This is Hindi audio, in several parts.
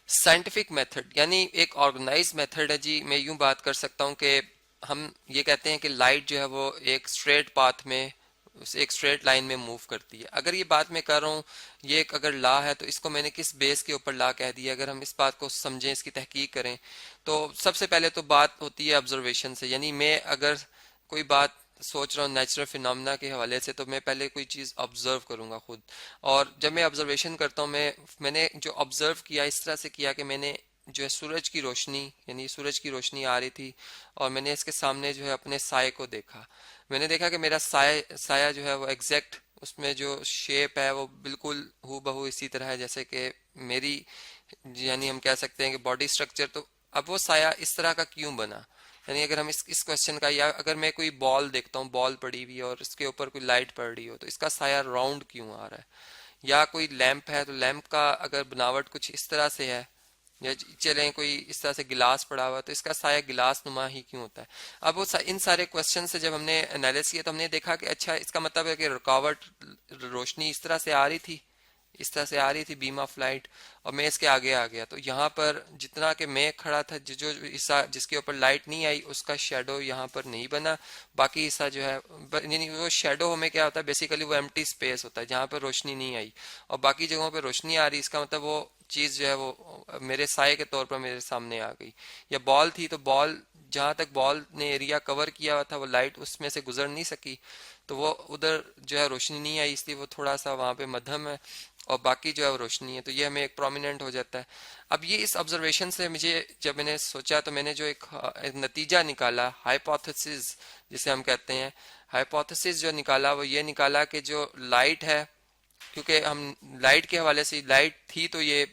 साइंटिफिक मेथड यानी एक ऑर्गेनाइज मेथड है जी। मैं यूं बात कर सकता हूं कि हम ये कहते हैं कि लाइट जो है वो एक स्ट्रेट पाथ में, एक स्ट्रेट लाइन में मूव करती है। अगर ये बात मैं कर रहा हूँ, ये एक अगर लॉ है, तो इसको मैंने किस बेस के ऊपर लॉ कह दिया? अगर हम इस बात को समझें, इसकी तहकीक करें, तो सबसे पहले तो बात होती है ऑब्जर्वेशन से। यानी मैं अगर कोई बात सोच रहा हूँ नेचुरल फिनोमेना के हवाले से, तो मैं पहले कोई चीज़ ऑब्जर्व करूंगा खुद। और जब मैं ऑब्जर्वेशन करता हूँ, मैंने जो ऑब्जर्व किया इस तरह से किया कि मैंने जो है सूरज की रोशनी, यानी सूरज की रोशनी आ रही थी और मैंने इसके सामने जो है अपने साए को देखा। मैंने देखा कि मेरा साया जो है वो एग्जैक्ट, उसमें जो शेप है वो बिल्कुल हू बहू इसी तरह है जैसे कि मेरी, यानी हम कह सकते हैं कि बॉडी स्ट्रक्चर। तो अब वो साया इस तरह का क्यों बना? यानी अगर हम इस क्वेश्चन का, या अगर मैं कोई बॉल देखता हूँ, बॉल पड़ी हुई है और इसके ऊपर कोई लाइट पड़ रही हो, तो इसका साया राउंड क्यों आ रहा है? या कोई लैंप है, तो लैंप का अगर बनावट कुछ इस तरह से है, या चलें कोई इस तरह से गिलास पड़ा हुआ, तो इसका साया गिलास नुमा ही क्यों होता है? अब वो इन सारे क्वेश्चन से जब हमने एनालिसिस किया, तो हमने देखा कि अच्छा, इसका मतलब है कि रुकावट, रोशनी इस तरह से आ रही थी, इस तरह से आ रही थी बीम ऑफ लाइट, और मैं इसके आगे आ गया। तो यहाँ पर जितना कि मैं खड़ा था, जो हिस्सा जिसके ऊपर लाइट नहीं आई, उसका शेडो यहाँ पर नहीं बना। बाकी हिस्सा जो है, यानी वो शेडो हमें क्या होता है, बेसिकली वो एम्प्टी स्पेस होता है जहाँ पर रोशनी नहीं आई, और बाकी जगहों पर रोशनी आ रही। इसका मतलब वो चीज़ जो है वो मेरे साए के तौर पर मेरे सामने आ गई। या बॉल थी, तो बॉल, जहां तक बॉल ने एरिया कवर किया हुआ था, वो लाइट उसमें से गुजर नहीं सकी, तो वो उधर जो है रोशनी नहीं आई, इसलिए वो थोड़ा सा वहां पे मध्यम है, और बाकी जो है वो रोशनी है। तो ये हमें एक प्रोमिनेंट हो जाता है। अब ये इस ऑब्जर्वेशन से मुझे, जब मैंने सोचा, तो मैंने जो एक नतीजा निकाला, हाइपोथेसिस जिसे हम कहते हैं, हाइपोथेसिस जो निकाला वो ये निकाला कि जो लाइट है, क्योंकि हम लाइट के हवाले से, लाइट थी तो ये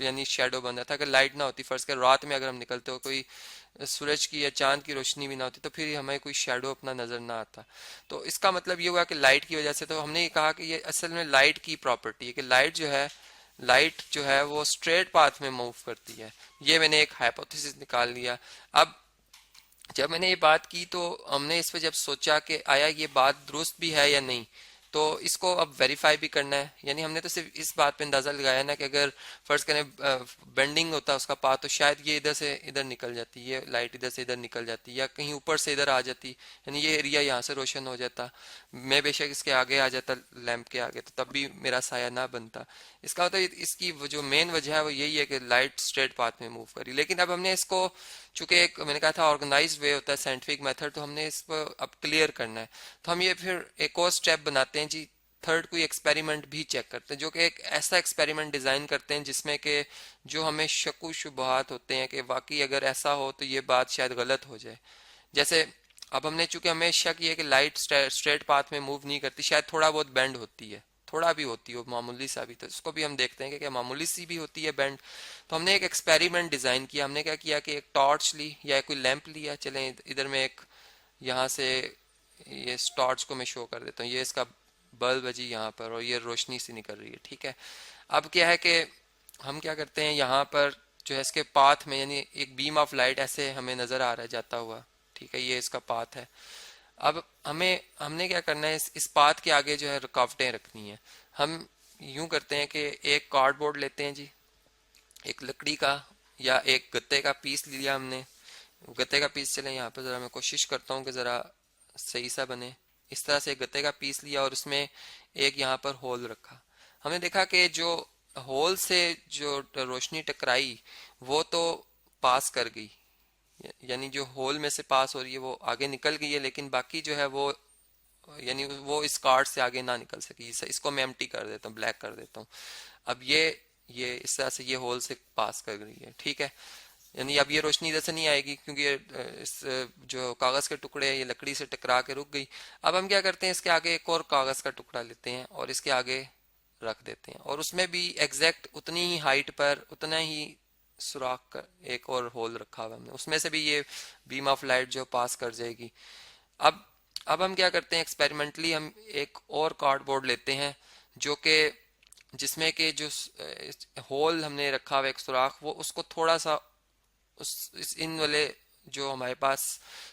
यानी शेडो बन रहा था। अगर लाइट ना होती, फर्ज कर रात में अगर हम निकलते हो, कोई सूरज की या चांद की रोशनी भी ना होती, तो फिर हमें कोई शेडो अपना नजर ना आता। तो इसका मतलब ये हुआ कि लाइट की वजह से, तो हमने ये कहा कि ये असल में लाइट की प्रॉपर्टी है कि लाइट जो है वो स्ट्रेट पाथ में मूव करती है। ये मैंने एक हाइपोथेसिस निकाल लिया। अब जब मैंने ये बात की, तो हमने इस पर जब सोचा कि आया ये बात दुरुस्त भी है या नहीं, तो इसको अब वेरीफाई भी करना है। यानी हमने तो सिर्फ इस बात पे अंदाजा लगाया ना कि अगर फर्ज करें बेंडिंग होता उसका पाथ, तो शायद ये इधर से इधर निकल जाती, ये लाइट इधर से इधर निकल जाती, या कहीं ऊपर से इधर आ जाती, यानी ये एरिया यहाँ से रोशन हो जाता, मैं बेशक इसके आगे आ जाता लैंप के आगे, तो तब भी मेरा साया ना बनता। इसका मतलब इसकी जो मेन वजह है वो यही है कि लाइट स्ट्रेट पाथ में मूव करी। लेकिन अब हमने इसको, चूंकि एक मैंने कहा था ऑर्गेनाइज वे होता है साइंटिफिक मेथड, तो हमने इसको अब क्लियर करना है। तो हम ये फिर एक और स्टेप बनाते हैं जी, थर्ड कोई एक्सपेरिमेंट भी चेक करते हैं, जो कि एक ऐसा एक्सपेरिमेंट डिजाइन करते हैं जिसमें कि जो हमें शक्कु शुबहात होते हैं कि वाकई अगर ऐसा हो तो ये बात शायद गलत हो जाए। जैसे अब हमने, चूंकि हमें शक ये कि लाइट स्ट्रेट पाथ में मूव नहीं करती, शायद थोड़ा बहुत बेंड होती है, थोड़ा भी होती हो, मामूली सा भी, तो इसको भी हम देखते हैं कि क्या मामूली सी भी होती है बेंड। तो हमने एक एक्सपेरिमेंट डिजाइन किया। हमने क्या किया कि एक टॉर्च ली या कोई लैंप लिया। चलें इधर में एक, यहाँ से ये टॉर्च को मैं शो कर देता हूँ, ये इसका बल्ब है जी यहाँ पर, और ये रोशनी सी निकल रही है, ठीक है। अब क्या है कि हम क्या करते हैं, यहाँ पर जो है इसके पाथ में, यानी एक बीम ऑफ लाइट ऐसे हमें नजर आ रहा है जाता हुआ, ठीक है, ये इसका पाथ है। अब हमने क्या करना है, इस पाथ के आगे जो है रुकावटें रखनी है। हम यूं करते हैं कि एक कार्डबोर्ड लेते हैं जी, एक लकड़ी का या एक गत्ते का पीस लिया हमने। गत्ते का पीस, चले यहाँ पर जरा मैं कोशिश करता हूँ कि जरा सही सा बने। इस तरह से एक गत्ते का पीस लिया और उसमें एक यहाँ पर होल रखा। हमने देखा कि जो होल से जो रोशनी टकराई वो तो पास कर गई, यानी जो होल में से पास हो रही है वो आगे निकल गई है, लेकिन बाकी जो है वो, यानी वो इस कार्ड से आगे ना निकल सकी। इसको मैं एम्प्टी कर देता हूँ, ब्लैक कर देता हूँ। अब ये इस तरह से ये होल से पास कर रही है, ठीक है। यानी अब ये रोशनी इधर से नहीं आएगी, क्योंकि इस जो कागज के टुकड़े ये लकड़ी से टकरा के रुक गई। अब हम क्या करते हैं, इसके आगे एक और कागज का टुकड़ा लेते हैं और इसके आगे रख देते हैं, और उसमें भी एग्जैक्ट उतनी ही हाइट पर उतना ही सुराख का एक और होल रखा हुआ हमने, उसमें से भी ये बीम ऑफ लाइट जो पास कर जाएगी। अब अब हम क्या करते हैं, एक्सपेरिमेंटली हम एक और कार्डबोर्ड लेते हैं, जो कि जिसमें के जो होल हमने रखा हुआ एक सुराख, वो उसको थोड़ा सा इन वाले जो हमारे पास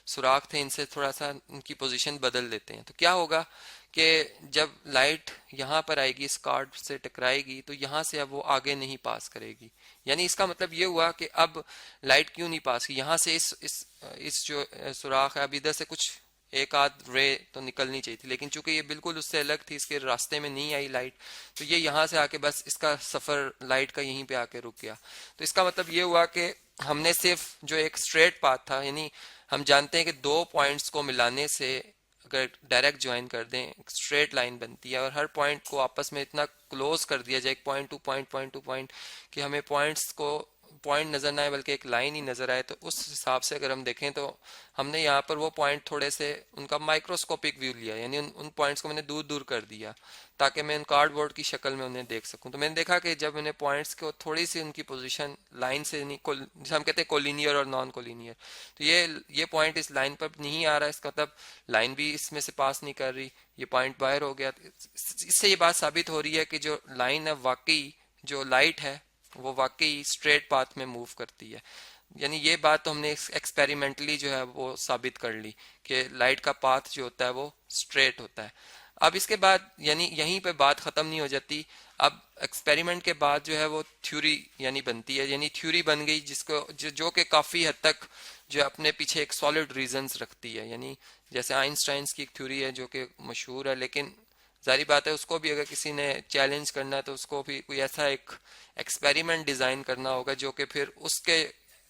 सुराख थे इनसे थोड़ा सा इनकी पोजीशन बदल देते हैं। तो क्या होगा कि जब लाइट यहाँ पर आएगी इस कार्ड से टकराएगी तो यहाँ से अब वो आगे नहीं पास करेगी। यानी इसका मतलब ये हुआ कि अब लाइट क्यों नहीं पास की, यहाँ से इस जो सुराख है अब इधर से कुछ एक आध रे तो निकलनी चाहिए थी, लेकिन चूंकि ये बिल्कुल उससे अलग थी, इसके रास्ते में नहीं आई लाइट, तो ये यहाँ से आके बस इसका सफर लाइट का यहीं पे आके रुक गया। तो इसका मतलब ये हुआ कि हमने सिर्फ जो एक स्ट्रेट पाथ था, यानी हम जानते हैं कि दो पॉइंट्स को मिलाने से अगर डायरेक्ट ज्वाइन कर दें एक स्ट्रेट लाइन बनती है, और हर पॉइंट को आपस में इतना क्लोज कर दिया जाए point two point point two point कि हमें पॉइंट्स को पॉइंट नजर ना आए बल्कि एक लाइन ही नजर आए, तो उस हिसाब से अगर हम देखें तो हमने यहाँ पर वो पॉइंट थोड़े से उनका माइक्रोस्कोपिक व्यू लिया, यानी उन पॉइंट्स को मैंने दूर दूर कर दिया ताकि मैं उन कार्डबोर्ड की शक्ल में उन्हें देख सकूं। तो मैंने देखा कि जब मैंने पॉइंट्स को थोड़ी सी उनकी पोजीशन लाइन से नहीं, जैसे हम कहते हैं कोलिनियर और नॉन कोलिनियर, तो ये पॉइंट इस लाइन पर नहीं आ रहा है, इसका मतलब लाइन भी इसमें से पास नहीं कर रही, ये पॉइंट बाहर हो गया। इससे ये बात साबित हो रही है कि जो लाइन है वाकई, जो लाइट है वो वाकई स्ट्रेट पाथ में मूव करती है। यानी ये बात तो हमने एक्सपेरिमेंटली जो है वो साबित कर ली कि लाइट का पाथ जो होता है वो स्ट्रेट होता है। अब इसके बाद यानी यहीं पे बात खत्म नहीं हो जाती, अब एक्सपेरिमेंट के बाद जो है वो थ्योरी यानी बनती है, यानी थ्योरी बन गई जिसको जो कि काफी हद तक जो अपने पीछे एक सॉलिड रीजंस रखती है। यानी जैसे आइंस्टाइंस की एक थ्योरी है जो कि मशहूर है, लेकिन जारी बात है उसको भी अगर किसी ने चैलेंज करना है तो उसको भी कोई ऐसा एक एक्सपेरिमेंट डिजाइन करना होगा जो कि फिर उसके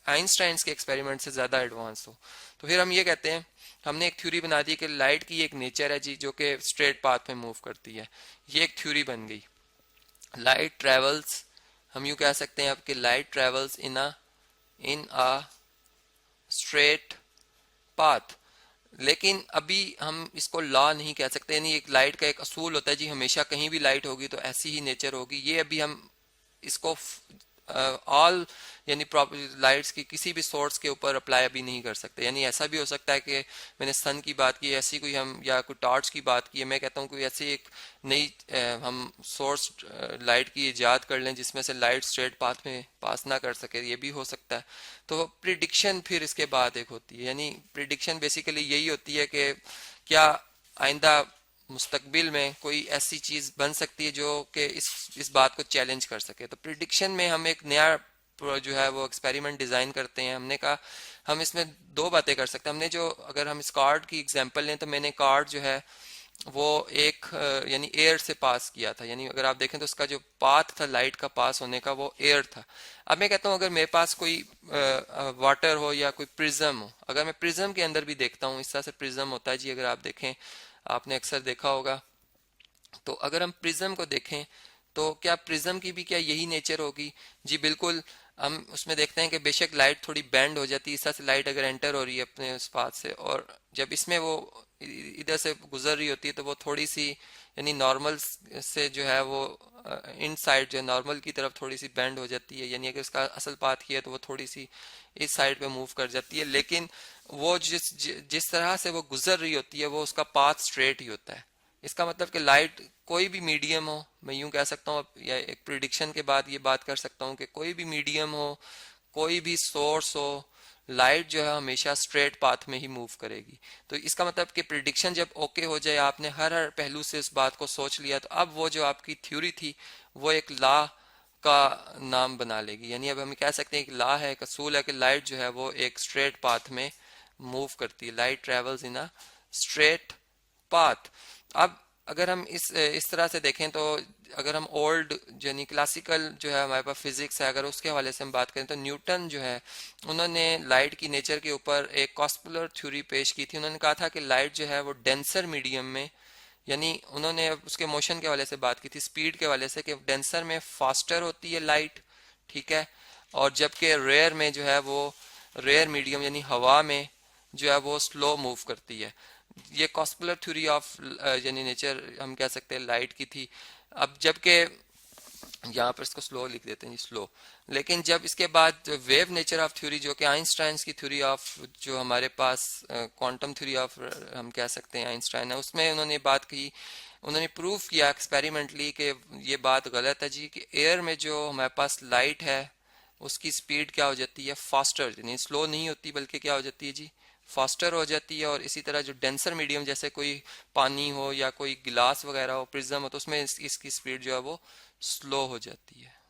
आइंस्टाइंस के एक्सपेरिमेंट से ज्यादा एडवांस हो। तो फिर हम ये कहते हैं, हमने एक थ्योरी बना दी कि लाइट की एक नेचर है जी जो कि स्ट्रेट पाथ में मूव करती है, ये एक थ्योरी बन गई। लाइट ट्रेवल्स, हम यूं कह सकते हैं अब कि light travels in a straight path. लेकिन अभी हम इसको लॉ नहीं कह सकते, यानी एक लाइट का एक असूल होता है जी हमेशा कहीं भी लाइट होगी तो ऐसी ही नेचर होगी, ये अभी हम इसको ऑल यानी लाइट्स की किसी भी सोर्स के ऊपर अप्लाई अभी नहीं कर सकते। यानी ऐसा भी हो सकता है कि मैंने सन की बात की ऐसी कोई हम या कोई टॉर्च की बात की है, मैं कहता हूँ कोई ऐसी एक नई हम सोर्स लाइट की इजाद कर लें जिसमें से लाइट स्ट्रेट पाथ में पास ना कर सके, ये भी हो सकता है। तो प्रिडिक्शन फिर इसके बाद एक होती है, यानी प्रिडिक्शन बेसिकली यही होती है कि क्या आइंदा मुस्तकबिल में कोई ऐसी चीज बन सकती है जो कि इस बात को चैलेंज कर सके। तो प्रिडिक्शन में हम एक नया जो है वो एक्सपेरिमेंट डिजाइन करते हैं। हमने कहा हम इसमें दो बातें कर सकते हैं। हमने जो अगर हम इस कार्ड की एग्जांपल लें तो मैंने कार्ड जो है वो एक यानी एयर से पास किया था, यानी अगर आप देखें तो उसका जो पाथ था लाइट का पास होने का वो एयर था। अब मैं कहता हूँ अगर मेरे पास कोई वाटर हो या कोई प्रिज्म हो, अगर मैं प्रिज्म के अंदर भी देखता हूँ, इस तरह से प्रिज्म होता है जी, अगर आप देखें आपने अक्सर देखा होगा, तो अगर हम प्रिज्म को देखें तो क्या प्रिज्म की भी क्या यही नेचर होगी? जी बिल्कुल। हम उसमें देखते हैं कि बेशक लाइट थोड़ी बैंड हो जाती है, इस तरह से लाइट अगर एंटर हो रही है अपने उस पाथ से, और जब इसमें वो इधर से गुजर रही होती है तो वो थोड़ी सी यानी नॉर्मल से जो है वो इन साइड जो है नॉर्मल की तरफ थोड़ी सी बैंड हो जाती है, यानी अगर उसका असल पाथ किया तो वो थोड़ी सी इस साइड पे मूव कर जाती है। लेकिन वो जिस तरह से वो गुजर रही होती है वो उसका पाथ स्ट्रेट ही होता है। इसका मतलब कि लाइट कोई भी मीडियम हो, मैं यूं कह सकता हूँ या एक प्रिडिक्शन के बाद ये बात कर सकता हूँ कि कोई भी मीडियम हो, कोई भी सोर्स हो, लाइट जो है हमेशा स्ट्रेट पाथ में ही मूव करेगी। तो इसका मतलब कि प्रिडिक्शन जब ओके हो जाए, आपने हर हर पहलू से इस बात को सोच लिया, तो अब वो जो आपकी थ्योरी थी वो एक लॉ का नाम बना लेगी। यानी अब हम कह सकते हैं कि लॉ है, एक असूल है कि लाइट जो है वो एक स्ट्रेट पाथ में मूव करती है, light travels in a straight path. अब अगर हम इस तरह से देखें तो अगर हम ओल्ड यानी क्लासिकल जो है हमारे पास फिजिक्स है, अगर उसके हवाले से हम बात करें तो न्यूटन जो है उन्होंने लाइट की नेचर के ऊपर एक कॉस्पुलर थ्योरी पेश की थी। उन्होंने कहा था कि लाइट जो है वो डेंसर मीडियम में, यानी उन्होंने उसके मोशन के हवाले से बात की थी, स्पीड के हवाले से, कि डेंसर में फास्टर होती है लाइट, ठीक है, और जबकि रेयर में जो है वो रेयर मीडियम यानी हवा में जो है वो स्लो मूव करती है। ये कॉस्पुलर थ्योरी ऑफ यानी नेचर हम कह सकते हैं लाइट की थी। अब जबकि यहाँ पर इसको स्लो लिख देते हैं जी, स्लो। लेकिन जब इसके बाद वेव नेचर ऑफ थ्योरी जो कि आइंस्टाइंस की थ्योरी ऑफ जो हमारे पास क्वांटम थ्योरी ऑफ हम कह सकते हैं आइंस्टाइन है, उसमें उन्होंने बात की, उन्होंने प्रूव किया एक्सपेरिमेंटली कि ये बात गलत है जी, कि एयर में जो हमारे पास लाइट है उसकी स्पीड क्या हो जाती है, फास्टर, यानी स्लो नहीं होती बल्कि क्या हो जाती है जी, फास्टर हो जाती है, और इसी तरह जो डेंसर मीडियम जैसे कोई पानी हो या कोई गिलास वगैरह हो, प्रिज्म हो, तो उसमें इसकी स्पीड जो है वो स्लो हो जाती है।